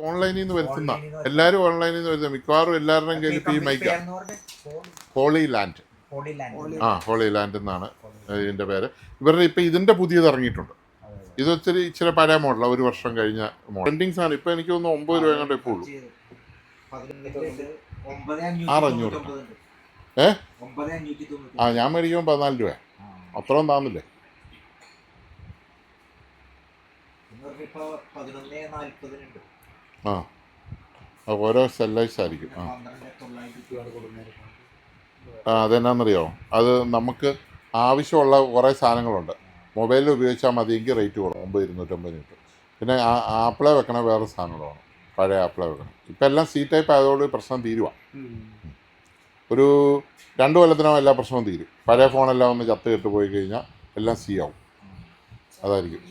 ഓൺലൈനിൽ നിന്ന് വരുത്തുന്ന എല്ലാവരും ഓൺലൈനിൽ നിന്ന് വരുത്തുന്ന മിക്കവാറും എല്ലാവരുടെയും കയ്യിൽ ഇപ്പോൾ ഈ മൈക്ക ഹോളി ലാൻഡ് ഹോളി ലാൻഡ് എന്നാണ് ഇതിൻ്റെ പേര്. ഇവരുടെ ഇപ്പം ഇതിൻ്റെ പുതിയത് ഇറങ്ങിയിട്ടുണ്ട്. ഇത് ഇച്ചിരി പഴയ മോഡലാണ്, ഒരു വർഷം കഴിഞ്ഞ മോഡൽ. ട്രെൻഡിങ്സ് ആണ്. ഇപ്പം എനിക്ക് തോന്നുന്നു 9 രൂപ കണ്ടേ ഇപ്പോൾ ഉള്ളൂ. 600 ഞാൻ മേടിക്കുമ്പോൾ 14 രൂപ അത്രയും താന്നില്ലേ. ഓരോ സെല്ലൈസ് ആയിരിക്കും. അതെന്നാന്നറിയോ, അത് നമുക്ക് ആവശ്യമുള്ള കുറേ സാധനങ്ങളുണ്ട്. മൊബൈലിൽ ഉപയോഗിച്ചാൽ മതിയെങ്കിൽ റേറ്റ് കൂടും, 9,250 കിട്ടും. പിന്നെ ആപ്പിളെ വെക്കണ വേറെ സാധനങ്ങളാണ്, പഴയ ആപ്പിളെ വെക്കണം. ഇപ്പം എല്ലാം സി ടൈപ്പ് ആയതുകൊണ്ട് പ്രശ്നം തീരുക. ഒരു 2 കൊല്ലത്തിനോ എല്ലാ പ്രശ്നവും തീരും. പഴയ ഫോണെല്ലാം ഒന്ന് ചത്ത് കെട്ട് പോയി കഴിഞ്ഞാൽ എല്ലാം സി ആവും. അതായിരിക്കും.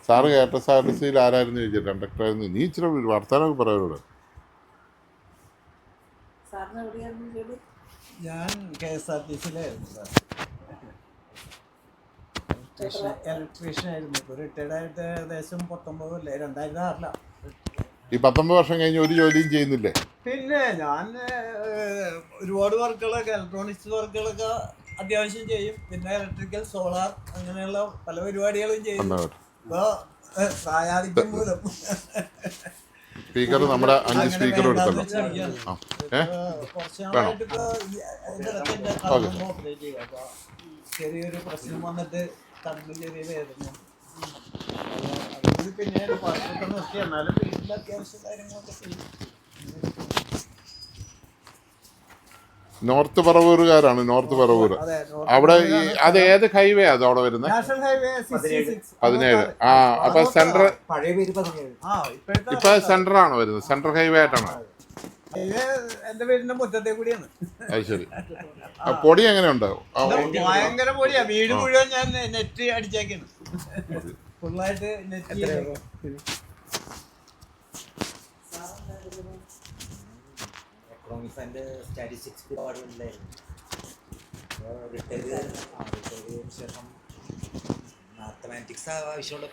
സാറ് KSRTCയിൽ ആരായിരുന്നു ചോദിച്ചത്? കണ്ടക്ടറായിരുന്നു. നീ ഇച്ചിരി വർത്തമാനമൊക്കെ പറയാനോട്. ഞാൻ KSRTCയിലായിരുന്നു സാർ, ഇലക്ട്രീഷ്യൻ ആയിരുന്നു. ഇപ്പോൾ റിട്ടയർഡ് ആയിട്ട് ഏകദേശം 19 കൊല്ലം, 2006. ഈ 19 വർഷം കഴിഞ്ഞ് ഒരു ജോലിയും ചെയ്യുന്നില്ലേ? പിന്നെ ഞാൻ ഒരുപാട് വർക്കുകളൊക്കെ, ഇലക്ട്രോണിക്സ് വർക്കുകളൊക്കെ അത്യാവശ്യം ചെയ്യും. പിന്നെ ഇലക്ട്രിക്കൽ, സോളാർ, അങ്ങനെയുള്ള പല പരിപാടികളും ചെയ്യും. ഇപ്പോൾ പ്രായാധിക്യം മൂലം സ്പീക്കർ നമ്മുടെ 5 സ്പീക്കർ എടുത്തല്ലോ. കുറച്ച് നാളായിട്ട് ഇപ്പോൾ ഓപ്പറേറ്റ് ചെയ്യുക. അപ്പോൾ ചെറിയൊരു പ്രശ്നം വന്നിട്ട് കണ്ണിന് ചെറിയ വേദന. അത് പിന്നെ പാർട്ടിയൊക്കെ നിർത്തി, എന്നാലും വീട്ടിൽ അത്യാവശ്യ കാര്യങ്ങളൊക്കെ ചെയ്യും. നോർത്ത് പറവൂരുകാരാണ്. നോർത്ത് പറവൂർ അവിടെ അത് ഏത് ഹൈവേ അത് അവിടെ വരുന്നത്? National highway 17. അപ്പൊ സെൻട്രൽ ഇപ്പൊ സെൻട്രൽ ആണോ വരുന്നത്? സെൻട്രൽ ഹൈവേ ആയിട്ടാണോ? എന്റെ വീടിന്റെ മുറ്റത്തെ കൂടിയാണ്. അത് ശരി. പൊടി എങ്ങനെയുണ്ട്? ഭയങ്കര പൊടിയാ. വീട് മുഴുവൻ ഞാൻ നെറ്റ് അടിച്ചേക്കാണ്, ഫുള്ളായിട്ട് നെറ്റ്. സ്റ്റാറ്റിസ്റ്റിക്സ് മാത്തമാറ്റിക്സ് ആവശ്യമുള്ള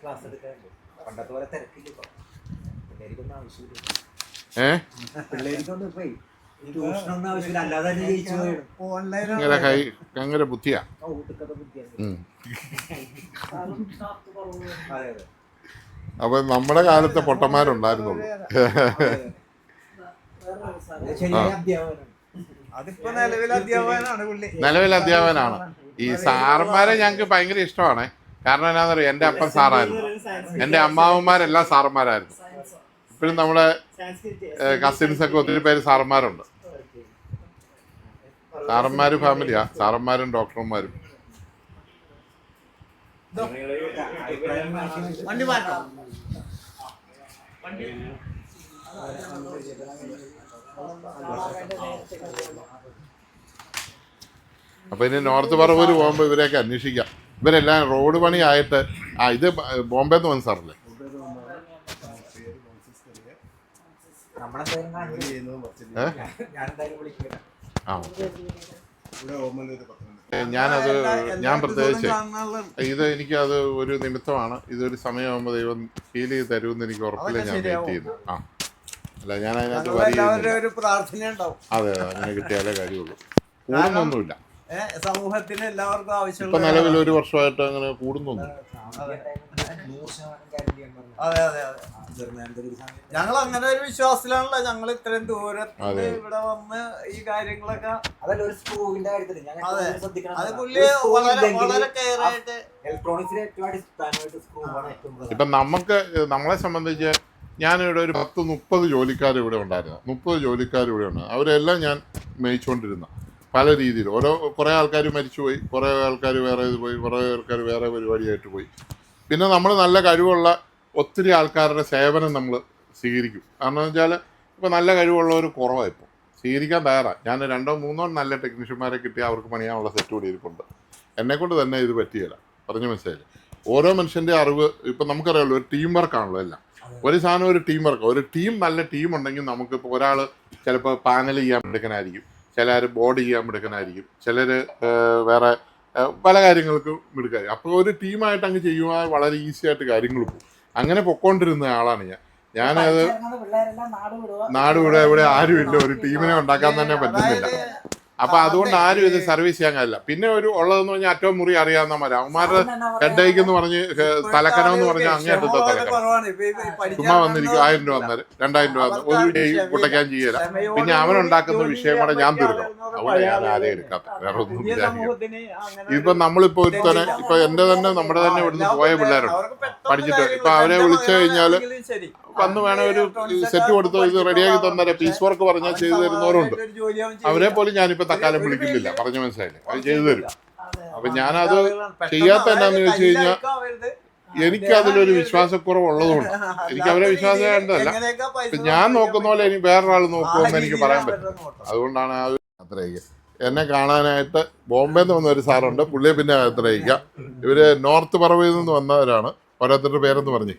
ക്ലാസ് എടുക്കാറുണ്ട്. പണ്ടത്തെ പോലെ തിരക്കില്ല ഇപ്പൊ, പിള്ളേർക്കൊന്നും ആവശ്യമില്ല. പിള്ളേർക്കൊന്നും ഇപ്പൊ ട്യൂഷനൊന്നും ആവശ്യമില്ല, അല്ലാതെ തന്നെ ജയിച്ചു പോയി. ഭയങ്കര ബുദ്ധിയാ. അതെ അതെ. അപ്പൊ നമ്മുടെ കാലത്തെ പൊട്ടന്മാരുണ്ടായിരുന്നുള്ളൂ. നിലവിൽ അധ്യാപകനാണ്. ഈ സാറന്മാരെ ഞങ്ങൾക്ക് ഭയങ്കര ഇഷ്ടമാണ്. കാരണം എന്നാന്നറിയാം, എൻ്റെ അപ്പൻ സാറായിരുന്നു, എൻ്റെ അമ്മാവന്മാരെല്ലാം സാറന്മാരായിരുന്നു. ഇപ്പോഴും നമ്മുടെ കസിൻസൊക്കെ ഒത്തിരി പേര് സാറന്മാരുണ്ട്. സാറന്മാര് ഫാമിലിയാ, സാറന്മാരും ഡോക്ടർമാരും. അപ്പൊ ഇനി നോർത്ത് പറവൂര് പോകുമ്പോ ഇവരെയൊക്കെ അന്വേഷിക്കാം. ഇവരെല്ലാം റോഡ് പണി ആയിട്ട്. ഇത് ബോംബെന്ന് വന്ന സാറല്ലേ? ഞാൻ പ്രത്യേകിച്ച് ഇത് എനിക്കത് ഒരു നിമിത്തമാണ്. ഇതൊരു സമയമാകുമ്പോൾ ദൈവം ഫീൽ ചെയ്ത് തരുമെന്ന് എനിക്ക് ഉറപ്പില്ല. ഞാൻ വെയിറ്റ് ചെയ്യുന്നു. അല്ല, ഞാൻ അതിനകത്ത് അതെ, അങ്ങനെ കിട്ടിയാലേ കാര്യമുള്ളൂ. കൂടുന്നൊന്നുമില്ല സമൂഹത്തിന് എല്ലാവർക്കും ആവശ്യം. ഇപ്പൊ നിലവിൽ 1 വർഷമായിട്ട് അങ്ങനെ കൂടുന്നൊന്നുമില്ല. അതെ അതെ അതെ. ഞങ്ങൾ അങ്ങനെ ഒരു വിശ്വാസത്തിലാണല്ലോ ഞങ്ങൾ ഇത്രയും ദൂരത്ത് ഇവിടെ വന്ന് ഈ കാര്യങ്ങളൊക്കെ. അതല്ല, ഒരു സ്ക്രൂവിന്റെ കാര്യത്തിൽ അത് പുള്ളി വളരെ കെയർ ആയിട്ട്. ഇലക്ട്രോണിക്സിലെ ഏറ്റവും അടിസ്ഥാനമായിട്ട് സ്ക്രൂവാണ് ഏറ്റവും. ഇപ്പം നമ്മളെ സംബന്ധിച്ച് ഞാനിവിടെ ഒരു 10-30 ജോലിക്കാർ ഇവിടെ ഉണ്ടായിരുന്നു. 30 ജോലിക്കാർ ഇവിടെ ഉണ്ടായിരുന്നു. അവരെല്ലാം ഞാൻ മേയിച്ചുകൊണ്ടിരുന്ന പല രീതിയിൽ. കുറേ ആൾക്കാർ മരിച്ചുപോയി, കുറേ ആൾക്കാർ വേറെ ഇത് പോയി, കുറേ ആൾക്കാർ വേറെ പരിപാടിയായിട്ട് പോയി. പിന്നെ നമ്മൾ നല്ല കഴിവുള്ള ഒത്തിരി ആൾക്കാരുടെ സേവനം നമ്മൾ സ്വീകരിക്കും. കാരണം എന്ന് വെച്ചാൽ ഇപ്പോൾ നല്ല കഴിവുള്ളവർ കുറവാണ്, ഇപ്പോൾ സ്വീകരിക്കാൻ തയ്യാറാണ്. ഞാൻ 2-3 നല്ല ടെക്നീഷ്യന്മാരെ കിട്ടി അവർക്ക് പണിയാനുള്ള സെറ്റ് കൂടി ഇരിപ്പുണ്ട്. എന്നെക്കൊണ്ട് തന്നെ ഇത് പറ്റിയില്ല. പറഞ്ഞു മനസ്സിലായില്ലേ? ഓരോ മനുഷ്യൻ്റെ അറിവ് ഇപ്പം നമുക്കറിയാമല്ലോ, ഒരു ടീം വർക്കാണല്ലോ എല്ലാം. ഒരു സാധനം ഒരു ടീം വർക്ക്. ഒരു ടീം നല്ല ടീം ഉണ്ടെങ്കിൽ നമുക്കിപ്പോൾ ഒരാൾ ചിലപ്പോൾ പാനൽ ചെയ്യാൻ മിടുക്കനായിരിക്കും, ചിലർ ബോർഡ് ചെയ്യാൻ മിടുക്കനായിരിക്കും, ചിലർ വേറെ പല കാര്യങ്ങൾക്കും മിടുക്കായിരിക്കും. അപ്പോൾ ഒരു ടീമായിട്ട് അങ്ങ് ചെയ്യുവാൻ വളരെ ഈസി ആയിട്ട് കാര്യങ്ങൾ പോകും. അങ്ങനെ പൊക്കോണ്ടിരുന്ന ആളാണ് ഞാനത് പഠിച്ചിറങ്ങുന്ന പിള്ളേരെല്ലാം നാട് ഇവിടെ ഇവിടെ ആരും ഇല്ല, ഒരു ടീമിനെ ഉണ്ടാക്കാൻ തന്നെ പറ്റുന്നില്ല. അപ്പൊ അതുകൊണ്ട് ആരും ഇത് സർവീസ് ചെയ്യാൻ കഴിയില്ല. പിന്നെ ഒരു ഉള്ളതെന്ന് പറഞ്ഞാൽ അറ്റവും മുറി അറിയാവുന്നവന്മാര് അവന്മാരുടെ ഹെഡേക്ക് എന്ന് പറഞ്ഞ് തലക്കനം എന്ന് പറഞ്ഞാൽ അങ്ങേറ്റത്തെ തലക്കനം ചുമ്മാ വന്നിരിക്കും. 1000 രൂപ വന്നാൽ 2000 രൂപ വന്നാൽ ഒരു കുട്ടയ്ക്കാൻ ചെയ്യല. പിന്നെ അവനുണ്ടാക്കുന്ന വിഷയം കൂടെ ഞാൻ തീർക്കണം. അവിടെ ഞാൻ ആരെയും എടുക്കാത്ത, വേറെ ഒന്നും വിചാരിക്കാം. ഇപ്പൊ നമ്മളിപ്പോ ഒരുത്തനെ ഇപ്പൊ എന്റെ തന്നെ നമ്മുടെ തന്നെ ഇവിടുന്ന് പോയ പിള്ളേരുണ്ട് പഠിച്ചിട്ട്. ഇപ്പൊ അവരെ വിളിച്ചു കഴിഞ്ഞാല് വന്ന് വേണേ ഒരു സെറ്റ് കൊടുത്ത് ഇത് റെഡിയാക്കി തന്നേരെ, പീസ് വർക്ക് പറഞ്ഞാൽ ചെയ്തു തരുന്നവരുണ്ട്. അവരെ പോലും ഞാനിപ്പോ തക്കാലം വിളിക്കുന്നില്ല, പറഞ്ഞു മനസ്സിലായില്ലേ, അത് ചെയ്തു തരും. അപ്പൊ ഞാനത് ചെയ്യാത്ത എന്നാന്ന് ചോദിച്ചു കഴിഞ്ഞാൽ എനിക്ക് അതിലൊരു വിശ്വാസക്കുറവുള്ളതുകൊണ്ട് എനിക്ക് അവരെ വിശ്വാസം വേണ്ടതല്ല. ഇപ്പൊ ഞാൻ നോക്കുന്ന പോലെ ഇനി വേറൊരാൾ നോക്കുമെന്ന് എനിക്ക് പറയാൻ പറ്റും. അതുകൊണ്ടാണ് ആ അത്രയ്ക്ക് എന്നെ കാണാനായിട്ട് ബോംബെന്ന് വന്ന ഒരു സാറുണ്ട്, പുള്ളിയെ പിന്നെ അത്രയ്ക്കാം. ഇവര് നോർത്ത് പറവയിൽ നിന്ന് വന്നവരാണ്. ഓരോരുത്തരുടെ പേരെന്ന് പറഞ്ഞു.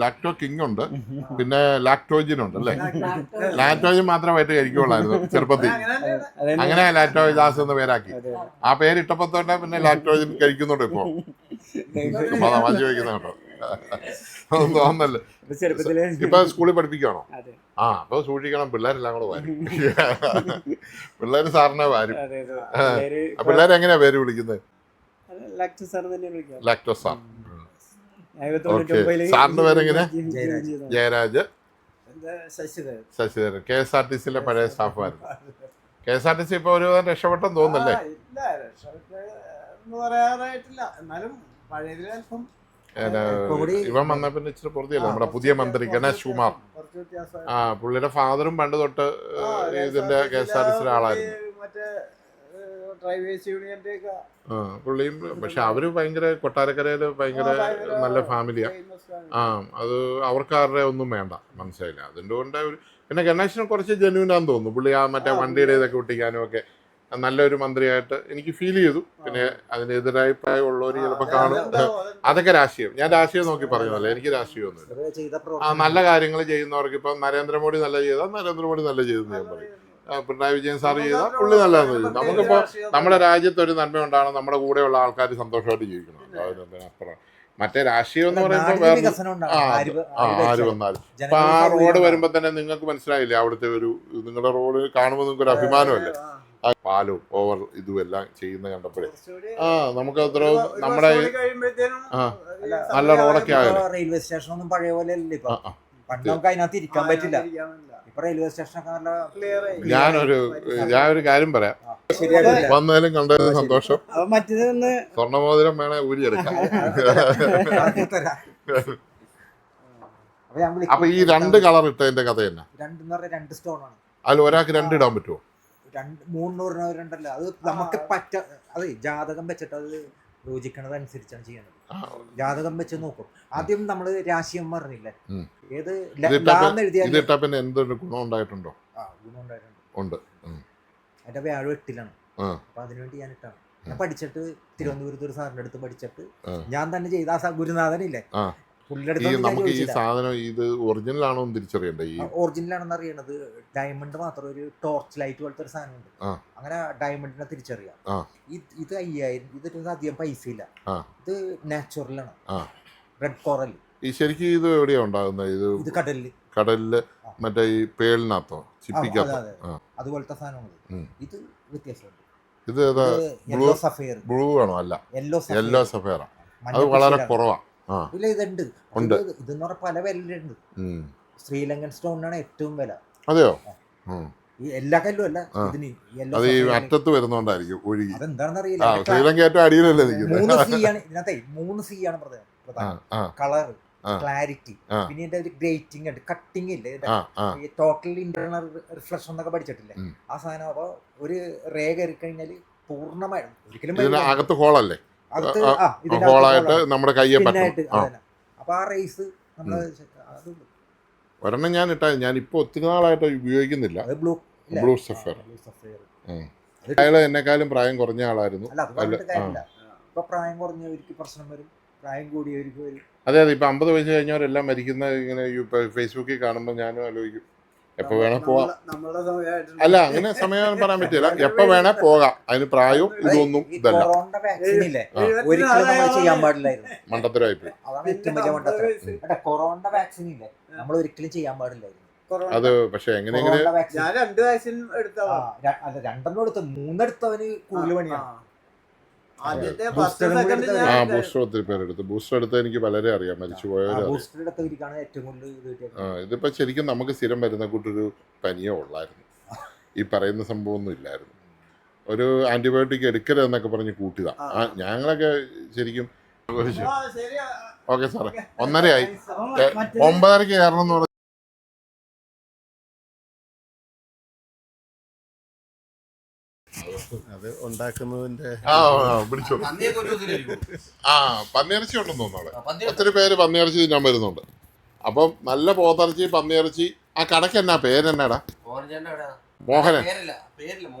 ലാക്ടോ കിങ് ഉണ്ട്, പിന്നെ ലാക്ടോജിൻ ഉണ്ട് അല്ലേ. ലാക്ടോജിൻ മാത്രമായിട്ട് കഴിക്കുള്ളായിരുന്നു ചെറുപ്പത്തിൽ. അങ്ങനെ ലാക്ടോ ദാസ് എന്ന് പേരാക്കി. ആ പേരിട്ടപ്പോ തൊട്ടേ പിന്നെ ലാക്ടോജിൻ കഴിക്കുന്നുണ്ട്. ഇപ്പൊ തമാശ ചോദിക്കുന്ന കേട്ടോ, അതൊന്നും തോന്നല്ലേ. ഇപ്പൊ സ്കൂളിൽ പഠിപ്പിക്കുകയാണോ? ആ, അപ്പൊ സൂക്ഷിക്കണം, പിള്ളേരെല്ലാം കൂടെ വാരും. പിള്ളേര് സാറിനെ വാരും. പിള്ളേരെങ്ങനെയാ പേര് വിളിക്കുന്നത്? ലാക്ടോ സാർ. സാറിന്റെ പേരെങ്ങനെ? ജയരാജ് ശശിധരൻ. KSRTCയിലെ പഴയ സ്റ്റാഫായിരുന്നു. KSRTC ഇപ്പൊ ഒരു രക്ഷപ്പെട്ടെന്ന് തോന്നുന്നല്ലേ? ഇവൻ വന്ന പിന്നെ ഇച്ചിരി പൊറുതിയല്ല. നമ്മുടെ പുതിയ മന്ത്രി ഗണേഷ് കുമാർ, പുള്ളിയുടെ ഫാദറും പണ്ട് തൊട്ട് ഇതിന്റെ KSRTCയിലെ ആളായിരുന്നു. പുള്ളിയും. പക്ഷെ അവര് ഭയങ്കര കൊട്ടാരക്കരയില് ഭയങ്കര നല്ല ഫാമിലിയാ. അത് അവർക്കാരുടെ ഒന്നും വേണ്ട, മനസ്സിലായില്ല. അതിൻ്റെ കൊണ്ട് പിന്നെ ഗണേശന് കുറച്ച് ജെന്യൂനാന്ന് തോന്നുന്നു. പുള്ളി ആ മറ്റേ വണ്ടിയുടെ ഇതൊക്കെ ഒട്ടിക്കാനും ഒക്കെ നല്ലൊരു മന്ത്രിയായിട്ട് എനിക്ക് ഫീൽ ചെയ്തു. പിന്നെ അതിനെതിരഭിപ്രായം ഉള്ളവർ ചിലപ്പോൾ കാണും. അതൊക്കെ രാഷ്ട്രീയം. ഞാൻ രാഷ്ട്രീയം നോക്കി പറഞ്ഞതല്ല, എനിക്ക് രാഷ്ട്രീയമൊന്നുമില്ല. നല്ല കാര്യങ്ങൾ ചെയ്യുന്നവർക്ക് ഇപ്പം നരേന്ദ്രമോദി നല്ല ചെയ്താൽ നരേന്ദ്രമോദി നല്ല ചെയ്തെന്ന് ഞാൻ പറയും. പിണറായി വിജയൻ സാർ ചെയ്താൽ പുള്ളി നല്ലതെന്ന് ചെയ്യും. നമുക്കിപ്പോൾ നമ്മുടെ രാജ്യത്ത് ഒരു നന്മ ഉണ്ടാകണം, നമ്മുടെ കൂടെയുള്ള ആൾക്കാർ സന്തോഷമായിട്ട് ജീവിക്കണം. അതിനപ്പുറം മറ്റേ രാഷ്ട്രീയം എന്ന് പറയുമ്പോൾ ആര് വന്നാലും ഇപ്പൊ ആ റോഡ് വരുമ്പോ തന്നെ നിങ്ങൾക്ക് മനസ്സിലായില്ലേ, അവിടുത്തെ ഒരു നിങ്ങളുടെ റോഡ് കാണുമ്പോൾ നിങ്ങൾക്ക് ഒരു അഭിമാനമല്ലേ. പാലും ഓവർ ഇതുമെല്ലാം ചെയ്യുന്ന കണ്ടപ്പോഴേ നമുക്ക് അത്ര നമ്മുടെ നല്ല റോഡൊക്കെ ആകല്ലേ. റെയിൽവേ സ്റ്റേഷൻ ഒന്നും പഴയ പോലെ പണ്ട് നമുക്ക് അതിനകത്ത് ഇരിക്കാൻ പറ്റില്ല. ഇപ്പൊ റെയിൽവേ സ്റ്റേഷനൊക്കെ നല്ല ക്ലിയർ ആയി. ഞാനൊരു കാര്യം പറയാം, വന്നതിലും കണ്ടതിലും സന്തോഷം. സ്വർണ്ണമോതിരം വേണേ ഊരിയെടുക്കാം. അപ്പൊ ഈ 2 കളർ ഇട്ടതിന്റെ കഥ തന്നെ? 2 സ്റ്റോൺ ആണ്. അതിൽ ഒരാൾക്ക് 2 ഇടാൻ പറ്റുമോ? 300 അത് നമുക്ക് അത് ജാതകം വെച്ചിട്ട് അത് യോജിക്കണത് അനുസരിച്ചാണ് ചെയ്യണത്. ജാതകം വെച്ച് നോക്കും. ആദ്യം നമ്മള് രാശിയം പറഞ്ഞില്ലേ, ഏത് ഇതിട്ടാ പിന്നെ എന്തൊരു ഗുണം ഉണ്ടായിട്ടുണ്ടോ? ഗുണം ഉണ്ടായിട്ടുണ്ട്. ഉണ്ട്. എന്റെ വ്യാഴം 8-ലാണ്. അപ്പൊ അതിനുവേണ്ടി ഞാൻ ഇട്ടാണ്. ഞാൻ പഠിച്ചിട്ട് തിരുവനന്തപുരത്ത് ഒരു സാറിന്റെ അടുത്ത് പഠിച്ചിട്ട് ഞാൻ തന്നെ ചെയ്ത ആ ഗുരുനാഥനില്ലേ, നമുക്ക് ഈ സാധനം ഇത് ഒറിജിനൽ ആണോ എന്ന് തിരിച്ചറിയണ്ടേ? ഈ ഒറിജിനൽ ആണെന്ന് അറിയണത് ഡയമണ്ട് മാത്രം ഒരു ടോർച്ച് ലൈറ്റ് പോലത്തെ ഒരു സാധനം ഉണ്ട്. അങ്ങനെ ഡയമണ്ടിനെ തിരിച്ചറിയാം. ഇത് 5000, ഇത് അധികം പൈസ ഇല്ല. ഇത് നാച്ചുറലാണ്. Red coral. ഈ ശരിക്കും ഇത് എവിടെയാ ഉണ്ടാകുന്നത്? ഇത് കടലില് മറ്റേ ഈ പേളിനകത്തോ ചിപ്പിക്കകത്തോ അതുപോലത്തെ സാധനമാണ്. ഇത് വ്യത്യാസമുണ്ട്. ഇത് ബ്ലൂ സഫയർ. ബ്ലൂ ആണോ? അല്ല, യെല്ലോ സഫയർ. അത് വളരെ കുറവാണ്. ഇല്ല, ഇതുണ്ട്. ഇതെന്ന് പറഞ്ഞാൽ പല വിലയുണ്ട്. ശ്രീലങ്കൻ സ്റ്റോണിനാണ് ഏറ്റവും വില. അതെയോ? ഈ എല്ലാ കല്ലും അല്ല, ഇതിന് അത് ഈ അറ്റത്ത് വരുന്നോണ്ടായിരിക്കും ഒഴുകി. അതെന്താണെന്ന് അറിയില്ല. ശ്രീലങ്ക ഏറ്റവും അടിയിലല്ലേ നിൽക്കുന്നത്. 3 C ആണ് ഇതിനകത്തെ. 3 C ആണ് പ്രധാനം. കളർ, ക്ലാരിറ്റി, പിന്നെ ഇതിന്റെ ഒരു ഗ്രേറ്റിംഗ് ഉണ്ട്, കട്ടിങ് ഇല്ലേ, ഈ ടോട്ടൽ ഇന്റേണൽ റിഫ്ലക്ഷൻ എന്നൊക്കെ പഠിച്ചിട്ടില്ലേ ആ സാധനം. അപ്പൊ ഒരു റേ കയറി കഴിഞ്ഞാൽ പൂർണ്ണമായും ഒരിക്കലും അകത്ത് ഹോളല്ലേ, ഹോളായിട്ട് നമ്മുടെ കയ്യെ അപ്പൊ ആ റേസ് ഒരെണ്ണം ഞാൻ ഇട്ടാ, ഞാൻ ഇപ്പൊ ഒത്തിരി നാളായിട്ട് ഉപയോഗിക്കുന്നില്ല. Blue sapphire. അയാള് എന്നെക്കാളും പ്രായം കുറഞ്ഞ ആളായിരുന്നു. പ്രായം കുറഞ്ഞവർക്ക് പ്രശ്നം വരും, പ്രായം കൂടിയവർക്ക് വരും. അതെ. ഇപ്പൊ 50 വയസ്സ് കഴിഞ്ഞവരെല്ലാം മരിക്കുന്ന ഇങ്ങനെ ഫേസ്ബുക്കിൽ കാണുമ്പോൾ ഞാനും ആലോചിക്കും, എപ്പോൾ വേണേൽ പോവാം. നമ്മളെ സമയമായിട്ടുണ്ട്. അല്ല അങ്ങനെ സമയം പറയാൻ പറ്റില്ല, എപ്പോൾ വേണേൽ പോകാം. അതിന് പ്രായവും ഇതൊന്നും ഇതല്ല. കൊറോണ വാക്സിൻ ഇല്ലേ, ഒരിക്കലും നമ്മൾ ചെയ്യാൻ പാടില്ലായിരുന്നു. മണ്ടത്തരമായിപ്പോയി. അതാണ് ഏറ്റവും വലിയ മണ്ടത്തരം. കൊറോണ വാക്സിൻ ഇല്ലേ, നമ്മൾ ഒരിക്കലും ചെയ്യാൻ പാടില്ലായിരുന്നു. അത് പക്ഷെ എങ്ങനെയെങ്കിലും കൊറോണ വാക്സിൻ ഞാൻ 2 വാക്സിൻ എടുത്തതാ. അല്ല, 2 എടുത്ത് 3 എടുത്തവന് കൂടുതൽ പണിയാണ്. ആദ്യത്തെ Booster 10 സെക്കൻഡ് കൂടി ആ ഞാൻ ബൂസ്റ്റർ ഒത്തിരി പേരെടുത്ത്. ബൂസ്റ്റർ എടുത്ത് എനിക്ക് പലരെ അറിയാം, മരിച്ചു പോയവരെ അറിയാം. ബൂസ്റ്റർ എടുത്തവർക്കാണ് ഏറ്റവും കൂടുതൽ ഇത് കിട്ടിയത്. ഇതിപ്പോ ശരിക്കും നമുക്ക് സ്ഥിരം വരുന്ന കൂട്ടൊരു പനിയോ ഉള്ളായിരുന്നു, ഈ പറയുന്ന സംഭവമൊന്നും ഇല്ലായിരുന്നു. ഒരു ആന്റിബയോട്ടിക് എടുക്കരുതെന്നൊക്കെ പറഞ്ഞ് കൂട്ടിയതാ. ഞങ്ങളൊക്കെ ശരിക്കും ശരിയാ. ഓക്കെ സാറേ, 1:30 9:30 കയറണം എന്ന് പറഞ്ഞു. അത് ഉണ്ടാക്കുന്നതിന്റെ പിടിച്ചോ. പന്നിയിറച്ചി ഉണ്ടെന്ന് തോന്നുന്നു അവിടെ. ഒത്തിരി പേര് പന്നിയിറച്ചി തിന്നാൻ വരുന്നുണ്ട്. അപ്പം നല്ല പോത്തിറച്ചി, പന്നിയിറച്ചി. ആ കടക്ക് എന്നാ പേരെന്നാടാ? മോഹനൻ.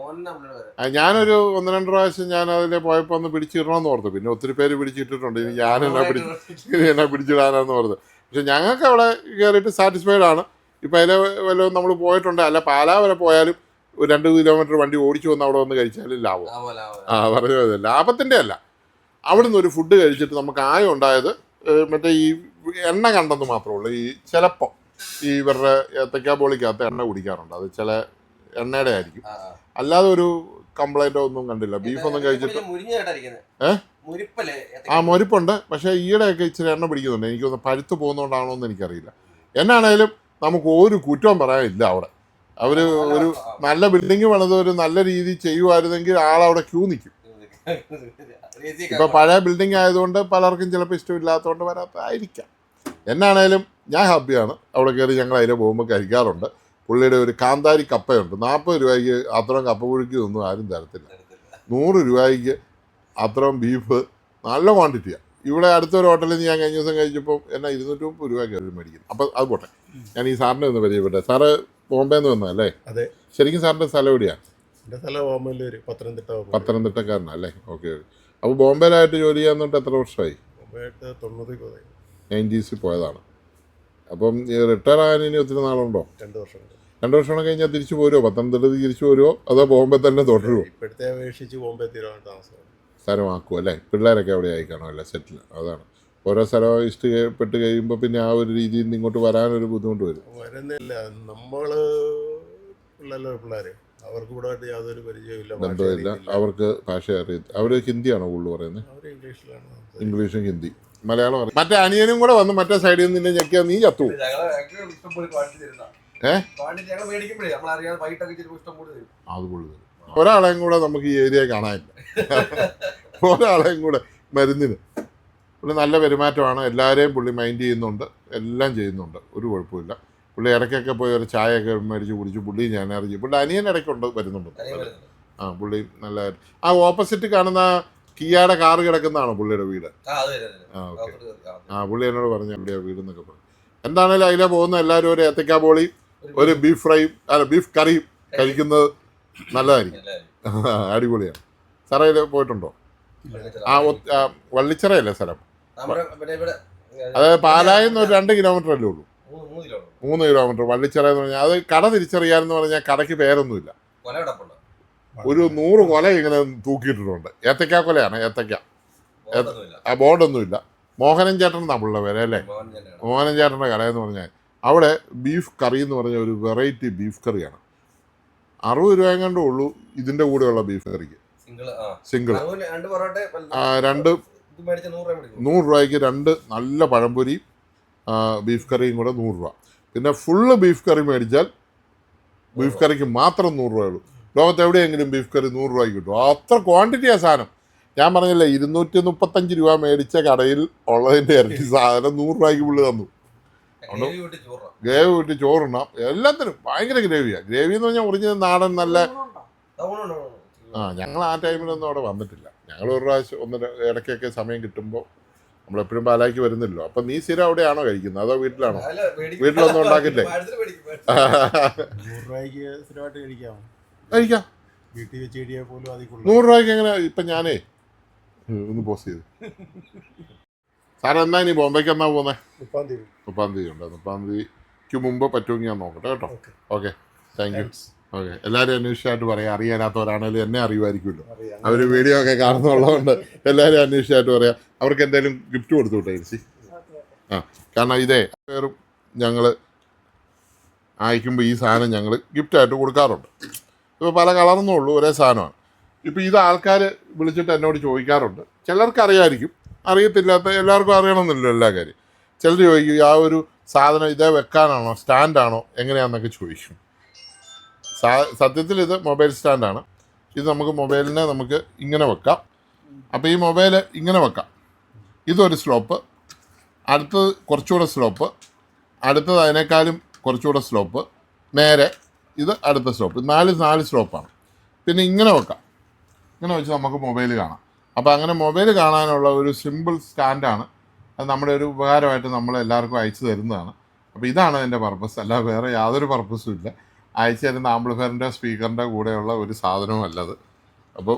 ഞാനൊരു 1-2 പ്രാവശ്യം ഞാൻ അതിൽ പോയപ്പോൾ ഒന്ന് പിടിച്ചിടണമെന്ന് ഓർത്തു. പിന്നെ ഒത്തിരി പേര് പിടിച്ചിട്ടിട്ടുണ്ട്. ഇനി എന്നാ പിടിച്ചിടാനാന്ന് ഓർത്ത്. പക്ഷെ ഞങ്ങൾക്ക് അവിടെ കയറിയിട്ട് സാറ്റിസ്ഫൈഡ് ആണ്. ഇപ്പം അതിൽ വല്ലതും നമ്മൾ പോയിട്ടുണ്ട്, അല്ല പാലാ വരെ പോയാലും ഒരു 2 കിലോമീറ്റർ വണ്ടി ഓടിച്ചു വന്ന് അവിടെ വന്ന് കഴിച്ചാലും ലാഭം. പറഞ്ഞത് ലാഭത്തിൻ്റെ അല്ല, അവിടുന്ന് ഒരു ഫുഡ് കഴിച്ചിട്ട് നമുക്ക് ആയം ഉണ്ടായത് മറ്റേ ഈ എണ്ണ കണ്ടെന്ന് മാത്രമേ ഉള്ളൂ. ഈ ചിലപ്പോൾ ഈ ഇവരുടെ ഏത്തക്കാ ബോളിക്കകത്ത് എണ്ണ കുടിക്കാറുണ്ട്, അത് ചില എണ്ണയുടെ ആയിരിക്കും. അല്ലാതെ ഒരു കംപ്ലൈൻറ്റോ ഒന്നും കണ്ടില്ല. ബീഫൊന്നും കഴിച്ചിട്ട് മൊരിപ്പുണ്ട്. പക്ഷേ ഈയിടെയൊക്കെ ഇച്ചിരി എണ്ണ പിടിക്കുന്നുണ്ട്. എനിക്കൊന്ന് പഴുത്ത് പോകുന്നതുകൊണ്ടാണോ എന്ന് എനിക്കറിയില്ല. എന്നാണേലും നമുക്ക് ഒരു കുറ്റവും പറയാനില്ല. അവിടെ അവർ ഒരു നല്ല ബിൽഡിങ് പണിത് ഒരു നല്ല രീതിയിൽ ചെയ്യുമായിരുന്നെങ്കിൽ ആളവിടെ ക്യൂ നിൽക്കും. ഇപ്പൊ പഴയ ബിൽഡിംഗ് ആയതുകൊണ്ട് പലർക്കും ചിലപ്പോൾ ഇഷ്ടമില്ലാത്തതുകൊണ്ട് വരാത്തതായിരിക്കാം. എന്നാണേലും ഞാൻ ഹാപ്പിയാണ്. അവിടെ കയറി ഞങ്ങൾ അതിലെ പോകുമ്പോൾ കഴിക്കാറുണ്ട്. പുള്ളിയുടെ ഒരു കാന്താരി കപ്പയുണ്ട്, 40 രൂപയ്ക്ക് അത്രയും കപ്പ പുഴുക്കി ഒന്നും ആരും തരത്തില്ല. 100 രൂപയ്ക്ക് അത്രയും ബീഫ് നല്ല ക്വാണ്ടിറ്റിയാണ്. ഇവിടെ അടുത്തൊരു ഹോട്ടലിൽ നിന്ന് ഞാൻ കഴിഞ്ഞ ദിവസം കഴിച്ചപ്പോൾ എന്നാ 230 രൂപയ്ക്ക് അവർ മേടിക്കുന്നു. അപ്പം അത് പോട്ടെ, ഞാൻ ഈ സാറിനെ ഒന്ന് പരിചയപ്പെട്ടെ. സാറ് ബോംബെന്ന് വന്നല്ലേ? അതെ. ശരിക്കും സാറിൻ്റെ സ്ഥലം എവിടെയാണ്? എൻ്റെ സ്ഥലം ഓമല്ലൂർ, പത്തനംതിട്ട. പത്തനംതിട്ടക്കാരനല്ലേ? ഓക്കെ. അപ്പോൾ ബോംബെയിലായിട്ട് ജോലി ചെയ്യാൻ തൊട്ട് എത്ര വർഷമായി? ബോംബെയായിട്ട് 90s പോയതാണ്. അപ്പം റിട്ടയർ ആകാൻ ഇനി ഒത്തിരി നാളുണ്ടോ? 2 വർഷം. 2 വർഷം കഴിഞ്ഞാൽ തിരിച്ചു പോരുമോ? പത്തനംതിട്ട തിരിച്ചു പോരുമോ അതോ ബോംബെ തന്നെ തുടരുമോ? ഇപ്പോഴത്തെ അപേക്ഷിച്ച് ബോംബെ തീരുമാനം താമസം സ്ഥലമാക്കുമോ അല്ലേ? പിള്ളേരൊക്കെ അവിടെ ആയിക്കാണോ അല്ലേ സെറ്റിൽ? അതാണ് ഓരോ സ്ഥലം ഇഷ്ടപ്പെട്ട് കഴിയുമ്പോൾ പിന്നെ ആ ഒരു രീതിയിൽ നിന്ന് ഇങ്ങോട്ട് വരാനൊരു ബുദ്ധിമുട്ട് വരും. വരുന്നില്ല. നമ്മൾ പിള്ളേർ അവർക്ക് ഇവിടെ യാതൊരു പരിചയമില്ല, ബന്ധമില്ല. അവർക്ക് ഭാഷ അറിയത്തില്ല. അവർ ഹിന്ദിയാണോ കൂടുതൽ പറയുന്നത്? അവർ ഇംഗ്ലീഷിലാണ്. ഇംഗ്ലീഷും ഹിന്ദി മലയാളം അറിയാം. മറ്റേ അനിയനും കൂടെ വന്ന് മറ്റേ സൈഡിൽ നിന്ന് നിന്നെ ഞെക്കിയാൽ നീ ചത്തു. അത് കൂടുതൽ ഒരാളെയും കൂടെ നമുക്ക് ഈ ഏരിയ കാണാനില്ല. ഒരാളെയും കൂടെ മരുന്നിന് പുള്ളി നല്ല പെരുമാറ്റമാണ്. എല്ലാവരെയും പുള്ളി മൈൻഡ് ചെയ്യുന്നുണ്ട്, എല്ലാം ചെയ്യുന്നുണ്ട്, ഒരു കുഴപ്പമില്ല. പുള്ളി ഇടയ്ക്കൊക്കെ പോയി ഒരു ചായയൊക്കെ മേടിച്ച് കുടിച്ച് പുള്ളി ഞാൻ അറിഞ്ഞു. പുള്ളി അനിയൻ ഇടയ്ക്കുണ്ട് വരുന്നുണ്ട്. പുള്ളി നല്ല ആ ഓപ്പോസിറ്റ് കാണുന്ന കിയാടെ കാറ് കിടക്കുന്നതാണോ പുള്ളിയുടെ വീട്? ഓക്കെ. പുള്ളി എന്നോട് പറഞ്ഞു എവിടെയാണ് വീട് എന്നൊക്കെ പറഞ്ഞു. എന്താണേലും അതിലെ പോകുന്ന എല്ലാവരും ഒരു ഏത്തക്കാ ബോളി, ഒരു ബീഫ് ഫ്രൈയും ബീഫ് കറിയും കഴിക്കുന്നത് നല്ലതായിരിക്കും. അടിപൊളിയാണ്. സാറേ അതിൽ പോയിട്ടുണ്ടോ? വള്ളിച്ചിറയല്ലേ സ്ഥലം? അതായത് പാലായിൽ നിന്ന് ഒരു 2 കിലോമീറ്റർ അല്ലേ ഉള്ളൂ? 3 കിലോമീറ്റർ. വള്ളിച്ചിറ എന്ന് പറഞ്ഞാൽ അത് കട തിരിച്ചറിയാനെന്ന് പറഞ്ഞാൽ കടയ്ക്ക് പേരൊന്നുമില്ല. ഒരു 100 കൊല ഇങ്ങനെ തൂക്കിയിട്ടിട്ടുണ്ട്. ഏത്തക്കാ കൊലയാണ്. ഏത്തക്ക ബോർഡൊന്നുമില്ല. മോഹനൻ ചേട്ടൻ എന്നാ പുള്ള പേര് അല്ലേ? മോഹനൻ ചേട്ടൻ്റെ കട എന്ന് പറഞ്ഞാൽ അവിടെ ബീഫ് കറി എന്ന് പറഞ്ഞ ഒരു വെറൈറ്റി ബീഫ് കറിയാണ്. 60 രൂപ കണ്ടേ ഉള്ളൂ ഇതിൻ്റെ കൂടെയുള്ള ബീഫ് കറിക്ക്. സിംഗിൾ 100 രൂപയ്ക്ക് 2 നല്ല പഴംപൊരി ബീഫ് കറിയും കൂടെ 100 രൂപ. പിന്നെ ഫുള്ള് ബീഫ് കറി മേടിച്ചാൽ ബീഫ് കറിക്ക് മാത്രം 100 രൂപയേ ഉള്ളൂ. ലോകത്ത് എവിടെയെങ്കിലും ബീഫ് കറി 100 രൂപയ്ക്ക് കിട്ടും. അത്ര ക്വാണ്ടിറ്റിയാണ് സാധനം. ഞാൻ പറഞ്ഞില്ലേ 235 രൂപ മേടിച്ച കടയിൽ ഉള്ളതിൻ്റെ ഇരട്ടി സാധനം 100 രൂപയ്ക്ക് പുള്ളി തന്നു. ഗ്രേവി കൂട്ടി ചോറുണ്ണാം. എല്ലാത്തിനും ഭയങ്കര ഗ്രേവിയാണ്. ഗ്രേവി എന്ന് പറഞ്ഞാൽ ഒറിജിനൽ നാടൻ നല്ല. ഞങ്ങൾ ആ ടൈമിലൊന്നും അവിടെ വന്നിട്ടില്ല. ഞങ്ങൾ ഒരു പ്രാവശ്യം ഇടയ്ക്കൊക്കെ സമയം കിട്ടുമ്പോൾ, നമ്മളെപ്പോഴും പാലായ്ക്ക് വരുന്നില്ലല്ലോ. അപ്പം നീ സ്ഥിരം അവിടെയാണോ കഴിക്കുന്നത് അതോ വീട്ടിലാണോ? വീട്ടിലൊന്നും ഉണ്ടാക്കില്ലേ? 100 രൂപയ്ക്ക് സ്ഥിരമായിട്ട് കഴിക്കാം. 100 രൂപയ്ക്ക് എങ്ങനെ? ഇപ്പം ഞാനേ ഒന്ന് പോസ്റ്റ് ചെയ്തു. സാർ എന്നാ ഇനി ബോംബെക്ക് എന്നാ പോകുന്നത്? 30 തീയതി. 30 തീയതി ഉണ്ട്. 30 തീയതി ഉച്ചയ്ക്ക് മുമ്പ് പറ്റുമെങ്കിൽ ഞാൻ നോക്കട്ടെ കേട്ടോ. Okay, thank you. ഓക്കെ, എല്ലാവരും അന്വേഷിച്ചായിട്ട് പറയാം. അറിയാനാത്തവരാണെങ്കിലും എന്നെ അറിയുമായിരിക്കുമല്ലോ, അവർ വീഡിയോ ഒക്കെ കാണുന്നുള്ളതുകൊണ്ട് എല്ലാവരും അന്വേഷിച്ചായിട്ട് പറയാം. അവർക്ക് എന്തെങ്കിലും ഗിഫ്റ്റ് കൊടുത്തു വിട്ടേ ചേച്ചി. കാരണം ഇതേ വേറും ഞങ്ങൾ അയക്കുമ്പോൾ ഈ സാധനം ഞങ്ങൾ ഗിഫ്റ്റായിട്ട് കൊടുക്കാറുണ്ട്. ഇപ്പോൾ പല കളർന്നേ ഉള്ളൂ, ഒരേ സാധനമാണ്. ഇപ്പോൾ ഇത് ആൾക്കാർ വിളിച്ചിട്ട് എന്നോട് ചോദിക്കാറുണ്ട്. ചിലർക്ക് അറിയാമായിരിക്കും, അറിയത്തില്ലാത്ത എല്ലാവർക്കും അറിയണമെന്നില്ലല്ലോ എല്ലാ കാര്യം. ചിലർ ചോദിക്കും ആ ഒരു സാധനം ഇതേ വെക്കാനാണോ, സ്റ്റാൻഡാണോ, എങ്ങനെയാണെന്നൊക്കെ ചോദിക്കും. സത്യത്തിൽ ഇത് മൊബൈൽ സ്റ്റാൻഡാണ്. ഇത് നമുക്ക് മൊബൈലിനെ നമുക്ക് ഇങ്ങനെ വെക്കാം. അപ്പോൾ ഈ മൊബൈൽ ഇങ്ങനെ വെക്കാം. ഇതൊരു സ്ലോപ്പ്, അടുത്തത് കുറച്ചുകൂടെ സ്ലോപ്പ്, അടുത്തത് അതിനേക്കാളും കുറച്ചുകൂടെ സ്ലോപ്പ്, നേരെ ഇത് അടുത്ത സ്ലോപ്പ്. നാല് സ്ലോപ്പാണ്. പിന്നെ ഇങ്ങനെ വെക്കാം. ഇങ്ങനെ വെച്ച് നമുക്ക് മൊബൈൽ കാണാം. അപ്പോൾ അങ്ങനെ മൊബൈൽ കാണാനുള്ള ഒരു സിമ്പിൾ സ്റ്റാൻഡാണ്. അത് നമ്മുടെ ഒരു ഉപകാരമായിട്ട് നമ്മൾ എല്ലാവർക്കും അയച്ചു തരുന്നതാണ്. അപ്പോൾ ഇതാണ് അതിൻ്റെ പർപ്പസ്, അല്ല വേറെ യാതൊരു പർപ്പസും ഇല്ല. അയച്ചു തരുന്ന ആംപ്ലിഫയറിൻ്റെ സ്പീക്കറിൻ്റെ കൂടെയുള്ള ഒരു സാധനവും അല്ലത്. അപ്പോൾ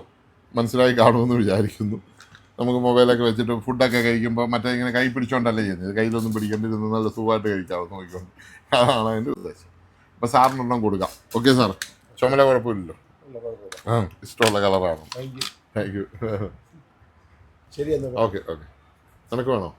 മനസ്സിലായി കാണുമെന്ന് വിചാരിക്കുന്നു. നമുക്ക് മൊബൈലൊക്കെ വെച്ചിട്ട് ഫുഡൊക്കെ കഴിക്കുമ്പോൾ മറ്റേ ഇങ്ങനെ കൈ പിടിച്ചോണ്ടല്ലേ ചെയ്യുന്നത്, കയ്യിലൊന്നും പിടിക്കേണ്ടിരുന്ന് നല്ല സുഖമായിട്ട് കഴിക്കാമെന്ന് നോക്കിക്കൊണ്ട്. അതാണ് അതിൻ്റെ ഉദ്ദേശം. അപ്പോൾ സാറിനൊന്നും കൊടുക്കാം. ഓക്കെ സാർ, ചുമല കുഴപ്പമില്ലല്ലോ? ഇഷ്ടമുള്ള കളറാണ്. Thank you. ശരി, ഓക്കെ. നിനക്ക് വേണോ?